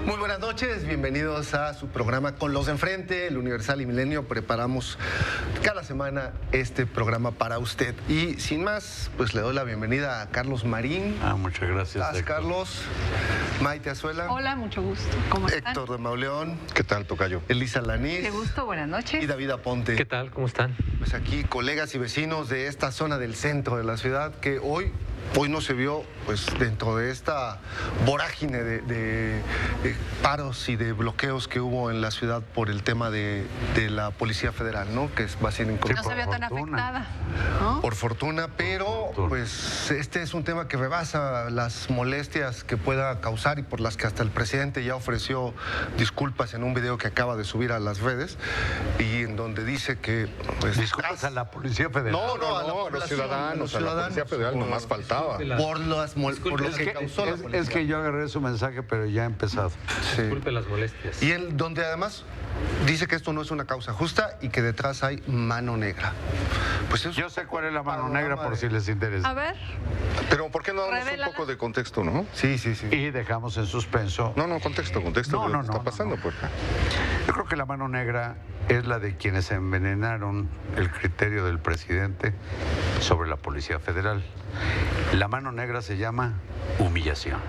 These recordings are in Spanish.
Muy buenas noches, bienvenidos a su programa Con los de Enfrente, el Universal y Milenio. Preparamos cada semana este programa para usted. Y sin más, pues le doy la bienvenida a Carlos Marín. Muchas gracias. Carlos, Maite Azuela. Hola, mucho gusto. ¿Cómo están? Héctor de Mauleón. ¿Qué tal, tocayo? Elisa Lanís. Qué gusto, buenas noches. Y David Aponte. ¿Qué tal? ¿Cómo están? Pues aquí, colegas y vecinos de esta zona del centro de la ciudad que hoy no se vio, pues dentro de esta vorágine de paros y de bloqueos que hubo en la ciudad por el tema de la Policía Federal, ¿no? Que va a ser incorporada. No se vio tan afectada, ¿no? Por fortuna, pero pues este es un tema que rebasa las molestias que pueda causar y por las que hasta el presidente ya ofreció disculpas en un video que acaba de subir a las redes y en donde dice que... Pues, disculpas a la Policía Federal. No, a los ciudadanos, a la Policía Federal nomás faltaba. Por lo que causó la policía. Es que yo agarré su mensaje, pero ya ha empezado. Sí. Disculpe las molestias. Y él, donde además dice que esto no es una causa justa y que detrás hay mano negra. Pues eso, yo sé cuál es la mano negra por si les interesa. A ver. Pero ¿por qué no damos Revélala. un poco de contexto, no? Sí. Y dejamos en suspenso. No, contexto de lo que está pasando, pues. Yo creo que la mano negra es la de quienes envenenaron el criterio del presidente sobre la Policía Federal. La mano negra se llama humillación.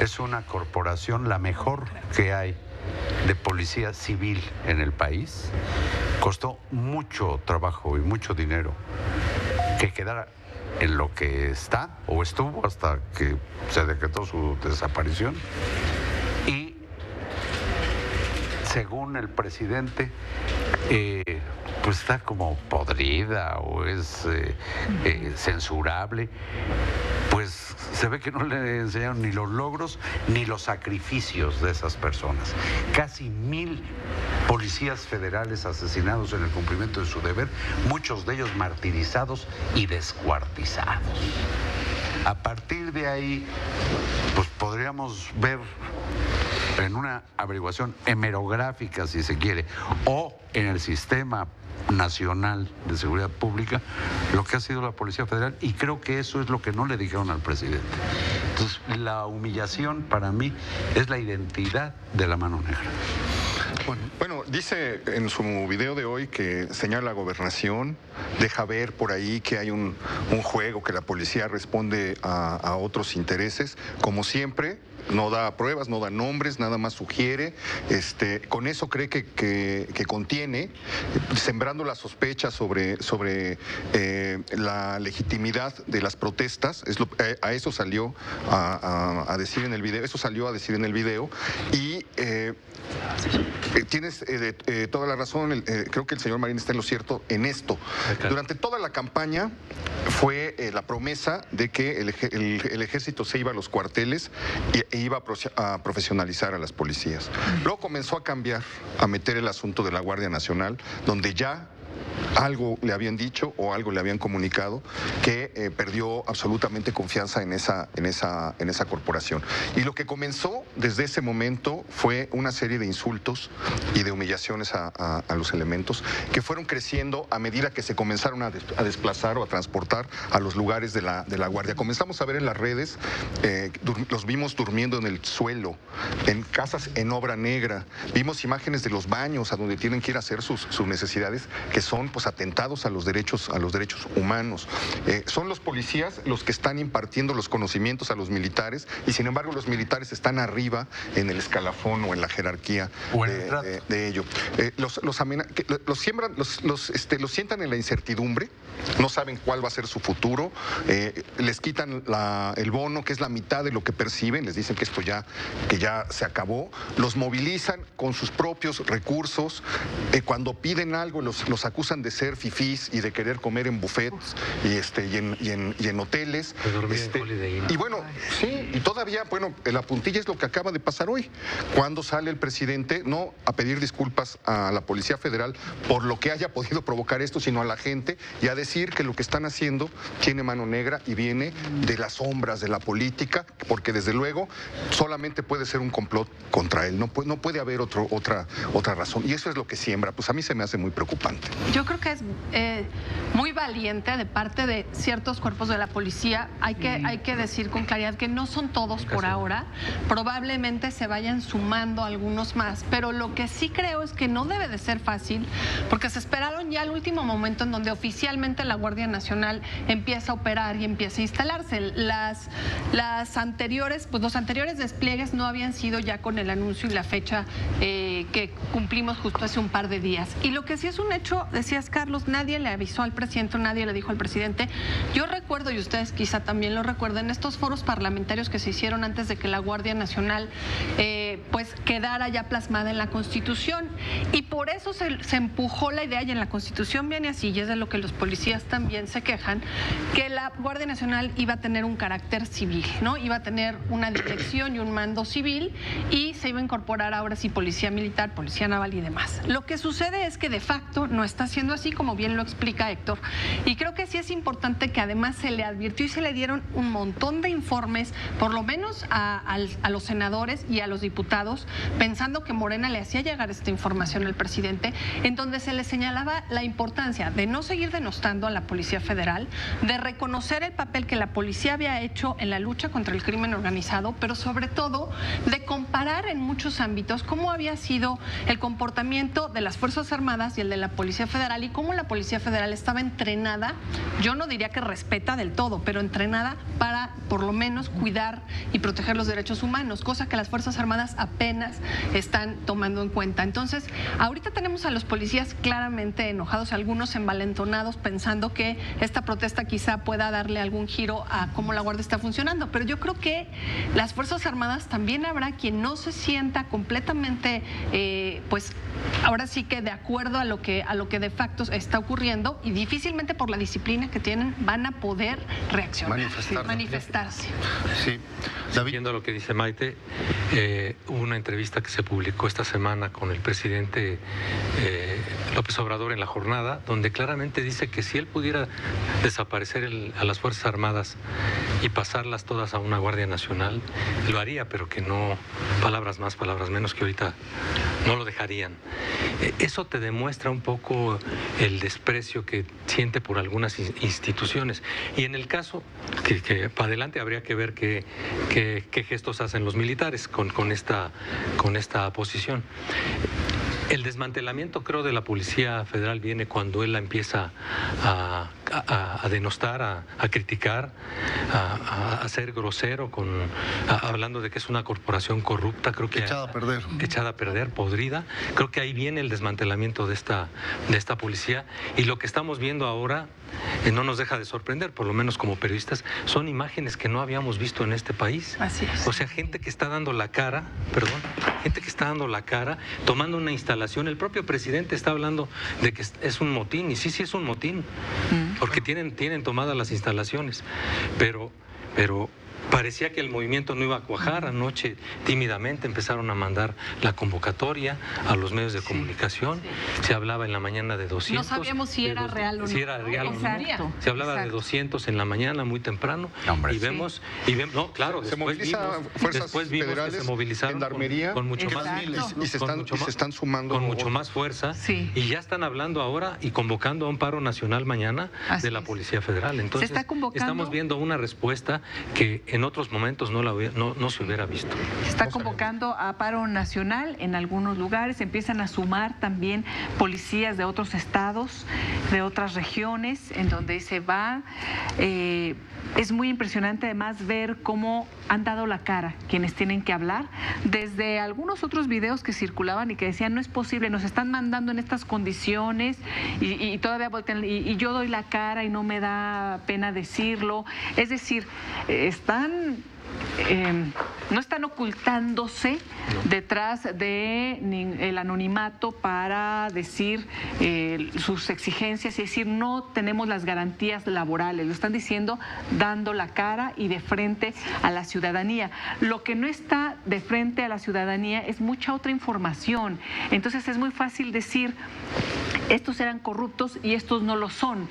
Es una corporación, la mejor que hay de policía civil en el país. Costó mucho trabajo y mucho dinero que quedara en lo que está o estuvo hasta que se decretó su desaparición. Y según el presidente, pues está como podrida o es censurable. Pues se ve que no le enseñaron ni los logros ni los sacrificios de esas personas. Casi 1000 policías federales asesinados en el cumplimiento de su deber, muchos de ellos martirizados y descuartizados. A partir de ahí, pues podríamos ver en una averiguación hemerográfica, si se quiere, o en el sistema nacional de seguridad pública, lo que ha sido la Policía Federal, y creo que eso es lo que no le dijeron al presidente. Entonces, la humillación para mí es la identidad de la mano negra. Bueno, dice en su video de hoy que señala la gobernación, deja ver por ahí que hay un juego, que la policía responde a otros intereses, como siempre. No da pruebas, no da nombres, nada más sugiere. Con eso cree que contiene, sembrando la sospecha sobre la legitimidad de las protestas. A eso salió a decir en el video. Eso salió a decir en el video. Y tienes toda la razón. Creo que el señor Marín está en lo cierto en esto. Durante toda la campaña fue la promesa de que el ejército se iba a los cuarteles e iba a profesionalizar a las policías. Luego comenzó a cambiar, a meter el asunto de la Guardia Nacional, donde ya algo le habían dicho o algo le habían comunicado que perdió absolutamente confianza en esa corporación. Y lo que comenzó desde ese momento fue una serie de insultos y de humillaciones a los elementos que fueron creciendo a medida que se comenzaron a desplazar o a transportar a los lugares de la Guardia. Comenzamos a ver en las redes, los vimos durmiendo en el suelo, en casas en obra negra. Vimos imágenes de los baños a donde tienen que ir a hacer sus necesidades, que son pues auténticos atentados a los derechos humanos. Son los policías los que están impartiendo los conocimientos a los militares y sin embargo los militares están arriba en el escalafón o en la jerarquía de ello. Los sientan en la incertidumbre, no saben cuál va a ser su futuro, les quitan el bono, que es la mitad de lo que perciben, les dicen que esto ya se acabó, los movilizan con sus propios recursos, cuando piden algo los acusan de ser fifís y de querer comer en buffets y en hoteles. Y bueno, sí, y todavía, bueno, la puntilla es lo que acaba de pasar hoy, cuando sale el presidente no a pedir disculpas a la Policía Federal por lo que haya podido provocar esto, sino a la gente y a decir que lo que están haciendo tiene mano negra y viene de las sombras de la política, porque desde luego solamente puede ser un complot contra él, no puede haber otra razón, y eso es lo que siembra. Pues a mí se me hace muy preocupante. Yo creo que es muy valiente de parte de ciertos cuerpos de la policía. Hay que decir con claridad que no son todos por ahora, probablemente se vayan sumando algunos más, pero lo que sí creo es que no debe de ser fácil, porque se esperaron ya al último momento en donde oficialmente la Guardia Nacional empieza a operar y empieza a instalarse. Los anteriores despliegues no habían sido ya con el anuncio y la fecha que cumplimos justo hace un par de días. Y lo que sí es un hecho, decías Carlos, nadie le avisó al presidente, nadie le dijo al presidente. Yo recuerdo, y ustedes quizá también lo recuerden, estos foros parlamentarios que se hicieron antes de que la Guardia Nacional pues quedara ya plasmada en la Constitución, y por eso se empujó la idea, y en la Constitución viene así, y es de lo que los policías también se quejan, que la Guardia Nacional iba a tener un carácter civil, ¿no? Iba a tener una dirección y un mando civil, y se iba a incorporar ahora sí policía militar, policía naval y demás. Lo que sucede es que de facto no está siendo así, como bien lo explica Héctor, y creo que sí es importante que además se le advirtió y se le dieron un montón de informes, por lo menos a los senadores y a los diputados, pensando que Morena le hacía llegar esta información al presidente, en donde se le señalaba la importancia de no seguir denostando a la Policía Federal, de reconocer el papel que la policía había hecho en la lucha contra el crimen organizado, pero sobre todo de comparar en muchos ámbitos cómo había sido el comportamiento de las Fuerzas Armadas y el de la Policía Federal, y cómo la Policía Federal estaba entrenada, yo no diría que respeta del todo, pero entrenada para por lo menos cuidar y proteger los derechos humanos, cosa que las Fuerzas Armadas apenas están tomando en cuenta. Entonces, ahorita tenemos a los policías claramente enojados, algunos envalentonados, pensando que esta protesta quizá pueda darle algún giro a cómo la Guardia está funcionando, pero yo creo que las Fuerzas Armadas también habrá quien no se sienta completamente, pues ahora sí que de acuerdo a lo que de facto está ocurriendo, y difícilmente por la disciplina que tienen van a poder reaccionar, manifestarse. Sí. David. Siguiendo lo que dice Maite, hubo una entrevista que se publicó esta semana con el presidente López Obrador en La Jornada, donde claramente dice que si él pudiera desaparecer a las Fuerzas Armadas y pasarlas todas a una Guardia Nacional, lo haría, pero que no, palabras más, palabras menos, que ahorita no lo dejarían. Eso te demuestra un poco el desprecio que siente por algunas instituciones. Y en el caso, que para adelante habría que ver qué gestos hacen los militares con esta posición. El desmantelamiento, creo, de la Policía Federal viene cuando él la empieza a denostar, a criticar, a ser grosero, hablando de que es una corporación corrupta, creo que echada a perder, podrida. Creo que ahí viene el desmantelamiento de esta policía, y lo que estamos viendo ahora no nos deja de sorprender, por lo menos como periodistas. Son imágenes que no habíamos visto en este país. Así es. O sea, gente que está dando la cara, tomando una instalación. El propio presidente está hablando de que es un motín, y sí es un motín, porque tienen tomadas las instalaciones, pero parecía que el movimiento no iba a cuajar. Anoche tímidamente empezaron a mandar la convocatoria a los medios de comunicación. Se hablaba en la mañana de 200. No sabíamos si era real o no. Si era real o no. Se hablaba de 200 en la mañana, muy temprano. Y vemos, no, claro, se movilizan fuerzas federales, que se movilizaron gendarmería, con mucho más, y se están sumando con mucho más fuerza. Sí. Y ya están hablando ahora y convocando a un paro nacional mañana de la Policía Federal. Entonces, se está convocando. Estamos viendo una respuesta que en otros momentos no se hubiera visto. Se está convocando a paro nacional en algunos lugares, empiezan a sumar también policías de otros estados, de otras regiones, en donde se va. Es muy impresionante además ver cómo han dado la cara quienes tienen que hablar, desde algunos otros videos que circulaban y que decían no es posible, nos están mandando en estas condiciones y todavía voltean y yo doy la cara y no me da pena decirlo. Es decir, no están ocultándose detrás del anonimato para decir sus exigencias y decir no tenemos las garantías laborales, lo están diciendo dando la cara y de frente a la ciudadanía. Lo que no está de frente a la ciudadanía es mucha otra información, entonces es muy fácil decir estos eran corruptos y estos no lo son,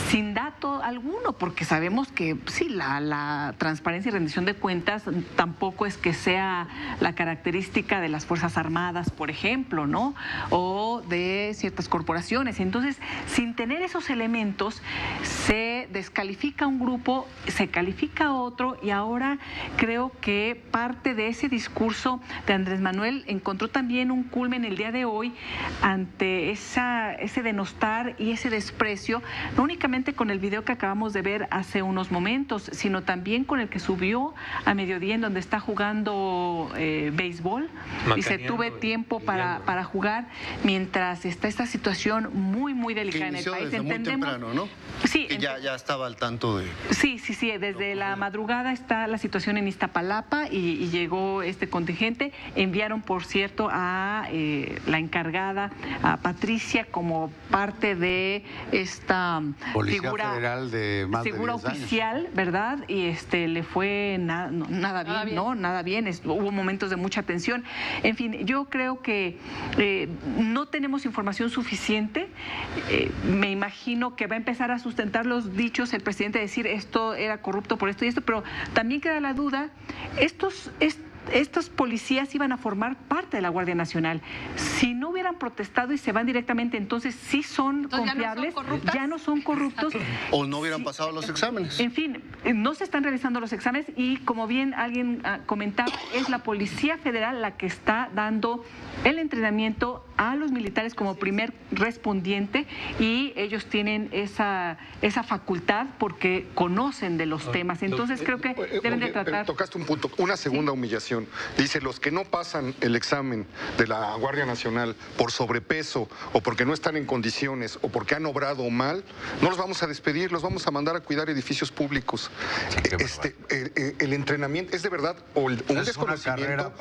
sin dato alguno, porque sabemos que sí, la transparencia y rendición de cuentas tampoco es que sea la característica de las Fuerzas Armadas, por ejemplo, ¿no? O de ciertas corporaciones. Entonces, sin tener esos elementos, se descalifica un grupo, se califica otro, y ahora creo que parte de ese discurso de Andrés Manuel encontró también un culmen el día de hoy ante ese denostar y ese desprecio, no únicamente con el video que acabamos de ver hace unos momentos, sino también con el que subió a mediodía en donde está jugando béisbol. Dice, tuve tiempo para jugar mientras está esta situación muy, muy delicada en el país. Desde muy temprano, ¿no? Sí. Que ya estaba al tanto de... Sí, desde la madrugada está la situación en Iztapalapa y llegó este contingente. Enviaron, por cierto, a la encargada, a Patricia, como parte de esta Policía figura Federal de más de 10 oficial, años. ¿verdad? Y le fue nada bien, ¿no? Nada bien. Hubo momentos de mucha tensión. En fin, yo creo que no tenemos información suficiente. Me imagino que va a empezar a sustentar los dichos el presidente, decir esto era corrupto por esto y esto, pero también queda la duda, estos policías iban a formar parte de la Guardia Nacional. Si no hubieran protestado y se van directamente, entonces sí son confiables, ya no son corruptos. O no hubieran pasado los exámenes. En fin, no se están realizando los exámenes y, como bien alguien comentaba, es la Policía Federal la que está dando el entrenamiento a los militares como primer respondiente, y ellos tienen esa facultad porque conocen de los temas. Entonces creo que deben de tratar... Tocaste un punto, una segunda humillación. Dice, los que no pasan el examen de la Guardia Nacional por sobrepeso o porque no están en condiciones o porque han obrado mal, no los vamos a despedir, los vamos a mandar a cuidar edificios públicos. El entrenamiento es de verdad un desconocimiento.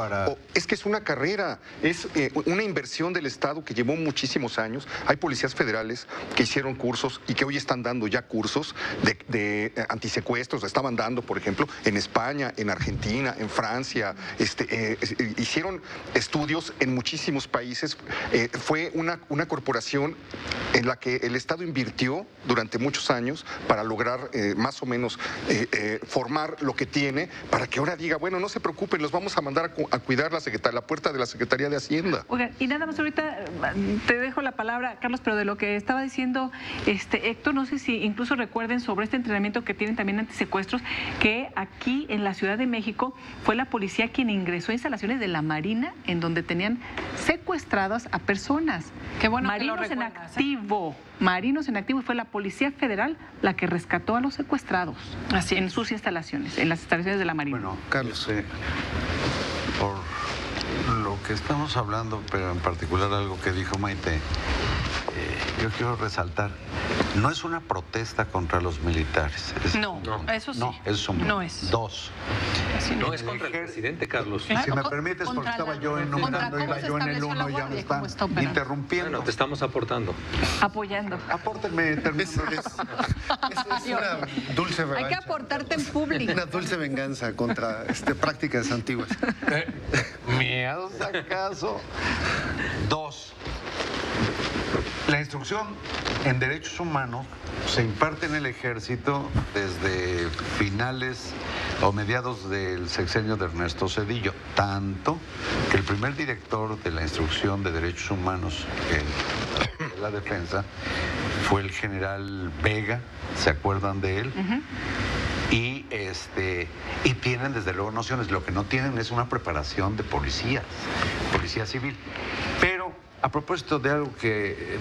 Es que es una carrera, es una inversión del Estado que llevó muchísimos años. Hay policías federales que hicieron cursos y que hoy están dando ya cursos de antisecuestros. Estaban dando, por ejemplo, en España, en Argentina, en Francia. Hicieron estudios en muchísimos países. Fue una corporación en la que el Estado invirtió durante muchos años para lograr más o menos formar lo que tiene, para que ahora diga, bueno, no se preocupen, los vamos a mandar a cuidar la puerta de la Secretaría de Hacienda. Oigan, y nada más ahorita te dejo la palabra, Carlos, pero de lo que estaba diciendo Héctor, no sé si incluso recuerden sobre este entrenamiento que tienen también antisecuestros, que aquí en la Ciudad de México fue la policía quien ingresó a instalaciones de la Marina en donde tenían secuestradas a personas. Qué bueno marinos que lo recuerdas, marinos en activo, y fue la Policía Federal la que rescató a los secuestrados en sus instalaciones, en las instalaciones de la Marina. Bueno, Carlos, por lo que estamos hablando, pero en particular algo que dijo Maite, yo quiero resaltar, no es una protesta contra los militares. No, eso sí. No, es un... No es. Dos. No es contra el presidente, Carlos. Si me permites, porque estaba yo enumerando, iba yo en el 1 y ya me están interrumpiendo. Bueno, te estamos aportando. Apoyando. Apórtenme, termino. Es una dulce revancha. Hay que aportarte en público. Una dulce venganza contra prácticas antiguas. ¿Miedos acaso? Dos. La instrucción en derechos humanos se imparte en el Ejército desde finales o mediados del sexenio de Ernesto Zedillo, tanto que el primer director de la instrucción de derechos humanos de la defensa fue el general Vega, ¿se acuerdan de él? Y y tienen desde luego nociones. Lo que no tienen es una preparación de policía civil. Pero a propósito de algo que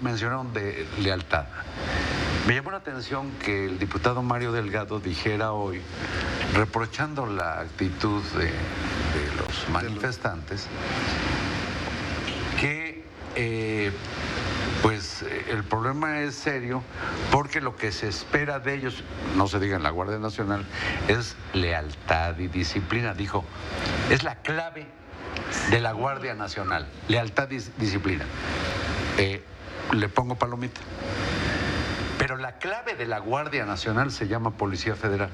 mencionaron de lealtad, me llamó la atención que el diputado Mario Delgado dijera hoy, reprochando la actitud de los manifestantes, que pues el problema es serio porque lo que se espera de ellos, no se diga en la Guardia Nacional, es lealtad y disciplina. Dijo, es la clave de la Guardia Nacional, lealtad y disciplina. Le pongo palomita. Pero la clave de la Guardia Nacional se llama Policía Federal.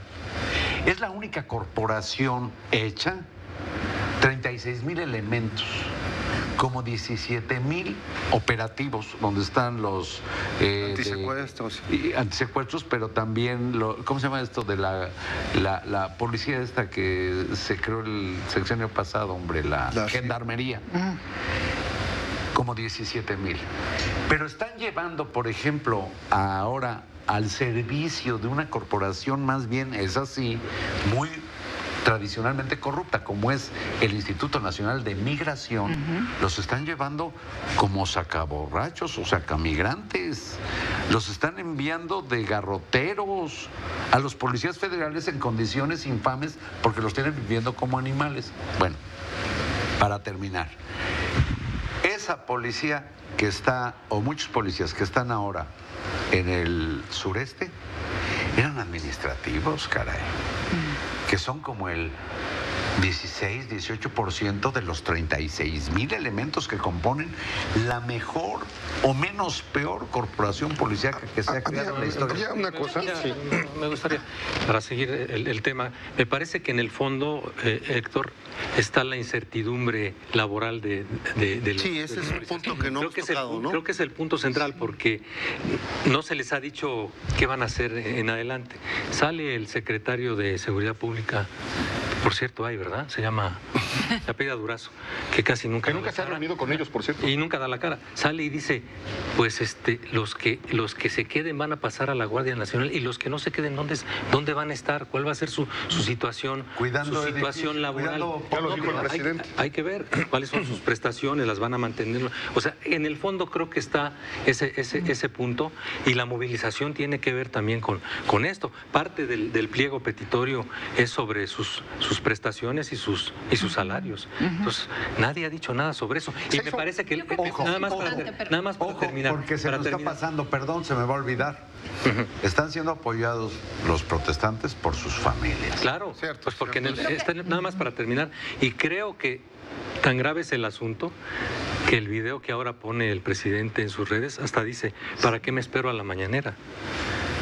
Es la única corporación hecha, 36,000 elementos, como 17,000 operativos, donde están los antisecuestros, pero también, ¿cómo se llama esto? De la policía esta que se creó el sexenio pasado, hombre, la gendarmería. Como 17,000. Pero están llevando, por ejemplo, ahora al servicio de una corporación más bien, es así, muy tradicionalmente corrupta, como es el Instituto Nacional de Migración, los están llevando como sacaborrachos o sacamigrantes, los están enviando de garroteros a los policías federales en condiciones infames porque los tienen viviendo como animales. Bueno, para terminar, esa policía que está, o muchos policías que están ahora en el sureste, eran administrativos, caray, que son como el 16, 18% de los 36,000 elementos que componen la mejor o menos peor corporación policíaca que se ha creado en la historia. Una cosa, sí. Me gustaría, para seguir el tema, me parece que en el fondo, Héctor, está la incertidumbre laboral de los... Sí, ese es el punto que no hemos tocado, ¿no? Creo que es el punto central, porque no se les ha dicho qué van a hacer en adelante. Sale el secretario de Seguridad Pública, por cierto, ¿verdad? Se llama, se apellida Durazo, que casi nunca... Que nunca se ha reunido con ellos, por cierto. Y nunca da la cara. Sale y dice, pues los que se queden van a pasar a la Guardia Nacional, y los que no se queden, ¿dónde van a estar? ¿Cuál va a ser su situación? Cuidando su situación laboral. Ya lo dijo el presidente. Hay que ver cuáles son sus prestaciones, las van a mantener. O sea, en el fondo creo que está ese punto, y la movilización tiene que ver también con esto. Parte del pliego petitorio es sobre sus prestaciones y sus salarios. Entonces, nadie ha dicho nada sobre eso. Y me parece que nada más para terminar. Porque se nos está pasando, perdón, se me va a olvidar. Están siendo apoyados los protestantes por sus familias. Claro, pues porque nada más para terminar, y creo que tan grave es el asunto que el video que ahora pone el presidente en sus redes hasta dice, ¿para qué me espero a la mañanera?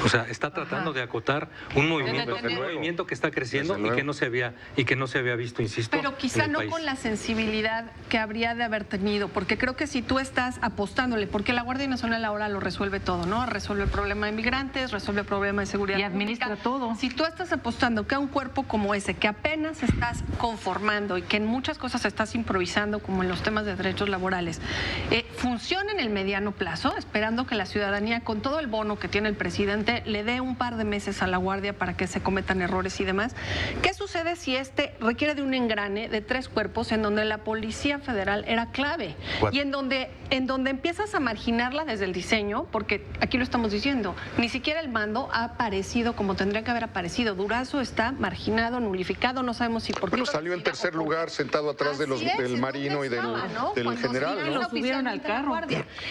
O sea, está tratando de acotar un movimiento que está creciendo y que no se había visto, insisto. Pero quizá no con la sensibilidad que habría de haber tenido, porque creo que si tú estás apostándole, porque la Guardia Nacional ahora lo resuelve todo, ¿no? Resuelve el problema de migrantes, resuelve el problema de seguridad y administra pública. todo. Si tú estás apostando que a un cuerpo como ese, que apenas estás conformando y que en muchas cosas estás improvisando, como en los temas de derechos laborales, funciona en el mediano plazo, esperando que la ciudadanía, con todo el bono que tiene el presidente, le dé un par de meses a la Guardia para que se cometan errores y demás. ¿Qué sucede si requiere de un engrane de 3 cuerpos en donde la Policía Federal era clave? Y en donde empiezas a marginarla desde el diseño, porque aquí lo estamos diciendo, ni siquiera el mando ha aparecido como tendría que haber aparecido. Durazo está marginado, nulificado, no sabemos si por qué. Bueno, salió en tercer lugar, sentado atrás del Marino y del general, ¿no? Lo subieron al carro.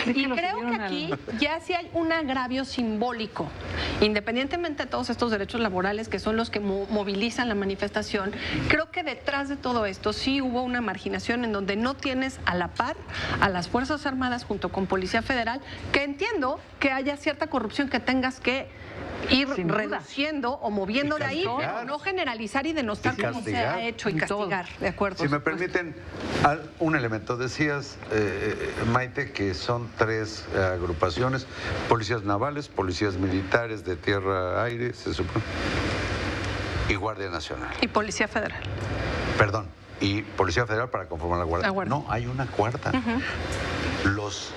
Y creo que aquí ya sí hay un agravio simbólico. Independientemente de todos estos derechos laborales que son los que movilizan la manifestación, creo que detrás de todo esto sí hubo una marginación en donde no tienes a la par a las Fuerzas Armadas junto con Policía Federal, que entiendo que haya cierta corrupción que tengas que ir reduciendo o moviendo de ahí, pero no generalizar y denostar como se ha hecho y castigar, ¿de acuerdo? Si me permiten, un elemento. Decías, Maite, que son 3 agrupaciones: policías navales, policías militares de tierra, aire, se supone, y Guardia Nacional. Y Policía Federal. Perdón, y Policía Federal para conformar la Guardia. No, hay una cuarta. Los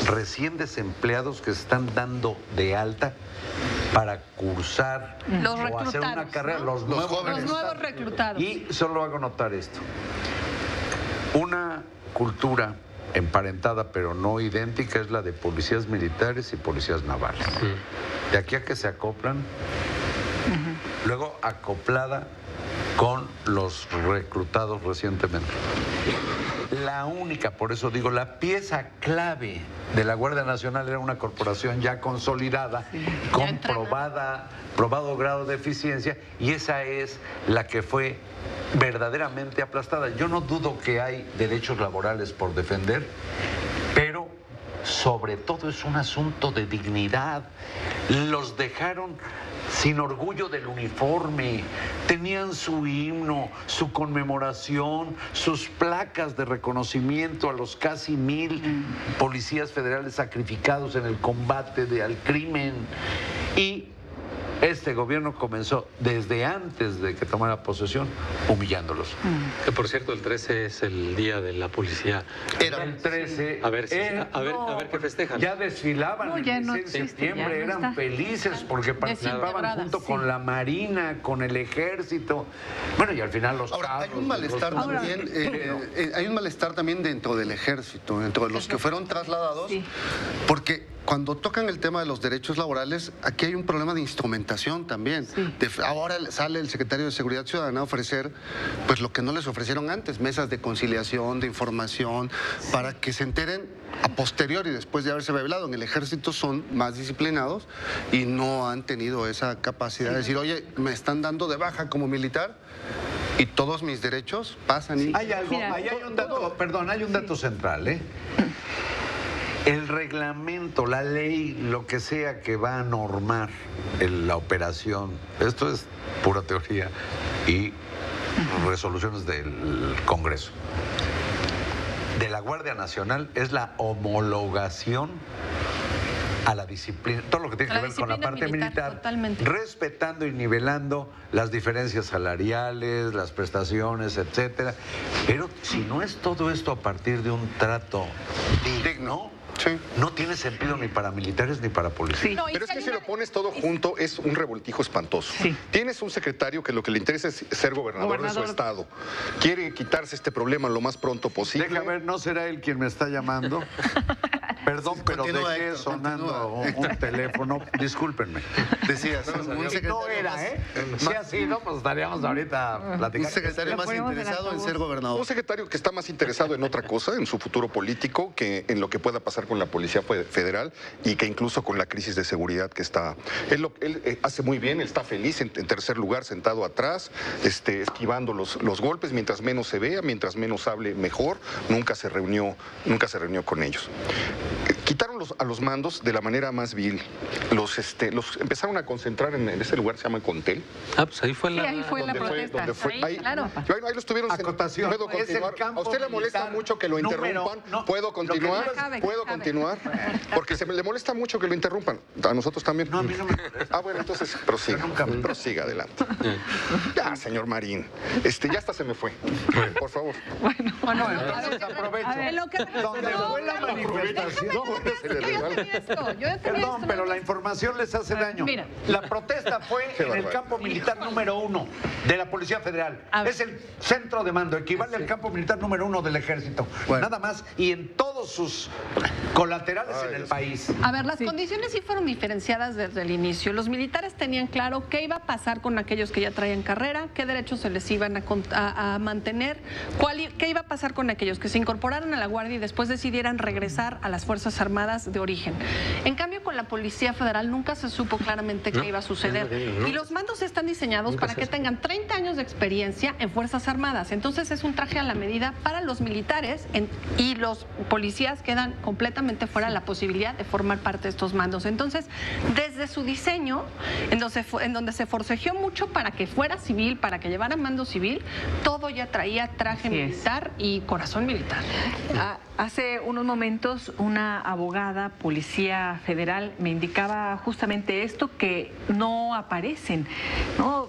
recién desempleados que están dando de alta para cursar Los o hacer una reclutados, carrera, ¿no? los Los nuevos reclutados. Y solo hago notar esto. Una cultura emparentada pero no idéntica es la de policías militares y policías navales. De aquí a que se acoplan, luego acoplada con los reclutados recientemente. La única, por eso digo, la pieza clave de la Guardia Nacional era una corporación ya consolidada, con probado grado de eficiencia, y esa es la que fue verdaderamente aplastada. Yo no dudo que hay derechos laborales por defender, pero sobre todo es un asunto de dignidad. Los dejaron sin orgullo del uniforme, tenían su himno, su conmemoración, sus placas de reconocimiento a los casi 1000 policías federales sacrificados en el combate al crimen. Y este gobierno comenzó desde antes de que tomara posesión humillándolos. Que por cierto, el 13 es el día de la policía. Era El 13. A ver qué festejan. Ya desfilaban No, el ya no 16 de existe, septiembre, ya no eran está. felices porque participaban Desintegradas, junto sí. con la Marina, con el Ejército. Bueno, y al final los Ahora, hay carros, un malestar los- también, hay un malestar también dentro del ejército, dentro de los que fueron trasladados, Sí. porque cuando tocan el tema de los derechos laborales, aquí hay un problema de instrumentación también. Sí. Ahora sale el secretario de Seguridad Ciudadana a ofrecer pues lo que no les ofrecieron antes, mesas de conciliación, de información, para que se enteren a posteriori, después de haberse revelado. En el ejército son más disciplinados y no han tenido esa capacidad de decir, oye, me están dando de baja como militar y todos mis derechos pasan. Y... Hay algo, Mira, ahí hay un dato, perdón, hay un dato central, ¿eh? El reglamento, la ley, lo que sea que va a normar la operación, esto es pura teoría y resoluciones del Congreso, de la Guardia Nacional, es la homologación a la disciplina, todo lo que tiene A que la ver con la disciplina parte militar, militar, totalmente. respetando y nivelando las diferencias salariales, las prestaciones, etcétera. Pero si no es todo esto a partir de un trato digno, Sí. no tiene sentido ni para militares ni para policías. Sí. No, y Pero es si que hay si una- lo pones todo junto es un revoltijo espantoso. Sí. Tienes un secretario que lo que le interesa es ser gobernador de su Gobernador. estado. Quiere quitarse este problema lo más pronto posible. Deja ver, ¿no será él quien me está llamando? Perdón, pero Continúa, dejé Héctor, sonando continúa. un teléfono. Discúlpenme. Decías, un No secretario era, más- ¿eh? Si ha sido, pues estaríamos ahorita un platicando. secretario Lo más ponemos en interesado en altavoz. ser gobernador. Un secretario que está más interesado en otra cosa, en su futuro político, que en lo que pueda pasar con la Policía Federal y que incluso con la crisis de seguridad que está. Él hace muy bien, él está feliz en tercer lugar, sentado atrás, esquivando los golpes, mientras menos se vea, mientras menos hable, mejor. Nunca se reunió con ellos. Quitaron a los mandos de la manera más vil. Los empezaron a concentrar en ese lugar, se llama Contel. Ah, pues ahí fue Sí, la... ahí fue la protesta. Ahí, Ahí, claro. ahí lo estuvieron. Acotación. ¿Puedo Es el continuar? campo ¿A usted le molesta militar mucho que lo número- interrumpan? no, ¿Puedo lo que continuar? digo es- Cabe, ¿Puedo cabe. continuar? Porque le molesta mucho que lo interrumpan. A nosotros también. No, a mí no me molesta. Ah, bueno, entonces prosiga. Prosiga adelante. Ya, señor Marín. Ya hasta se me fue. Por favor. Bueno, entonces aprovecho. en lo que Donde fue la manifestación. Yo ya tenía esto, Perdón, pero la información les hace daño. Mira. La protesta fue Qué en el bárbaro. campo militar número 1 de la Policía Federal. A ver. Es el centro de mando, equivale al campo militar número 1 del Ejército. Bueno. Nada más, y en todos sus colaterales en el país. A ver, las condiciones sí fueron diferenciadas desde el inicio. Los militares tenían claro qué iba a pasar con aquellos que ya traían carrera, qué derechos se les iban a mantener, qué iba a pasar con aquellos que se incorporaran a la Guardia y después decidieran regresar a las Fuerzas Armadas de origen. En cambio, con la Policía Federal nunca se supo claramente qué iba a suceder. no. Y los mandos están diseñados Nunca para se que supo. tengan 30 años de experiencia en Fuerzas Armadas. Entonces es un traje a la medida para los militares y los policías quedan completamente fuera de la posibilidad de formar parte de estos mandos. Entonces, desde su diseño, en donde se forcejeó mucho para que fuera civil, para que llevara mando civil, todo ya traía traje Así es. militar y corazón militar. Hace unos momentos una abogada policía federal electoral me indicaba justamente esto, que no aparecen, ¿no?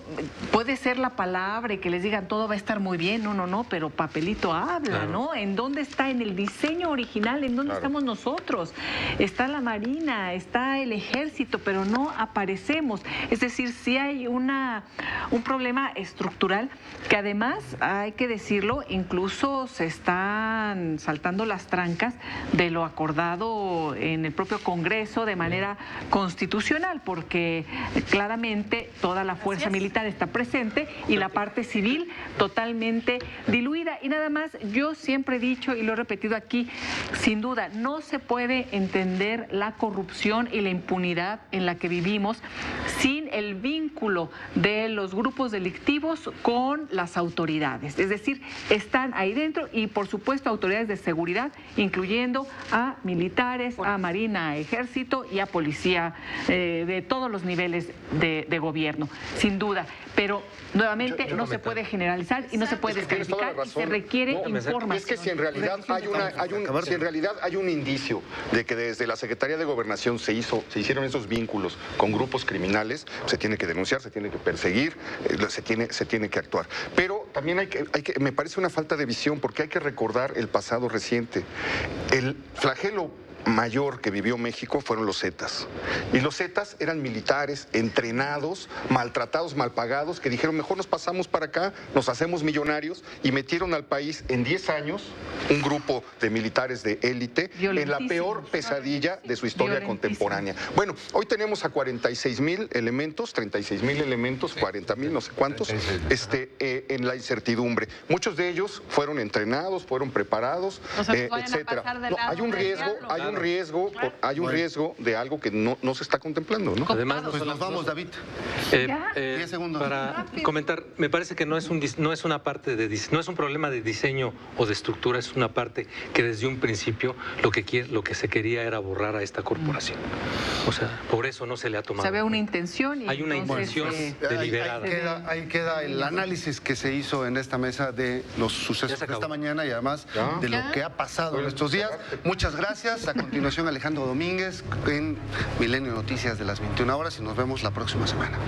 Puede ser la palabra y que les digan todo va a estar muy bien, no, pero papelito habla, ¿no? ¿En dónde está? En el diseño original, ¿en dónde estamos nosotros? Está la Marina, está el Ejército, pero no aparecemos. Es decir, sí hay un problema estructural que además, hay que decirlo, incluso se están saltando las trancas de lo acordado en el propio Congreso de manera constitucional, porque claramente toda la fuerza militar está presente y la parte civil totalmente diluida. Y nada más, yo siempre he dicho y lo he repetido aquí, sin duda, no se puede entender la corrupción y la impunidad en la que vivimos sin el vínculo de los grupos delictivos con las autoridades. Es decir, están ahí dentro y, por supuesto, autoridades de seguridad, incluyendo a militares, a Marina, a Ejército y a policía de todos los niveles de gobierno, sin duda. Pero, nuevamente, no se puede generalizar y no se puede descalificar y se requiere información. Es que si en realidad hay un indicio de que desde la Secretaría de Gobernación se hicieron esos vínculos con grupos criminales, se tiene que denunciar, se tiene que perseguir, se tiene que actuar. Pero también me parece una falta de visión, porque hay que recordar el pasado reciente. El flagelo mayor que vivió México fueron los Zetas. Y los Zetas eran militares entrenados, maltratados, mal pagados, que dijeron, mejor nos pasamos para acá, nos hacemos millonarios, y metieron al país en 10 años un grupo de militares de élite en la peor pesadilla de su historia contemporánea. Bueno, hoy tenemos a 46,000 elementos, 36,000 elementos, 40,000, no sé cuántos, en la incertidumbre. Muchos de ellos fueron entrenados, fueron preparados, etcétera. Hay un riesgo de algo que no se está contemplando, ¿no? Además, Pues nos vamos, David. 10 segundos. Para comentar, me parece que no es un problema de diseño o de estructura, es una parte que desde un principio lo que se quería era borrar a esta corporación. O sea, por eso no se le ha tomado. Se ve una intención. Hay una intención deliberada. Ahí queda el análisis que se hizo en esta mesa de los sucesos de esta mañana y además de lo que ha pasado en estos días. Muchas gracias. A continuación, Alejandro Domínguez en Milenio Noticias de las 21 horas y nos vemos la próxima semana.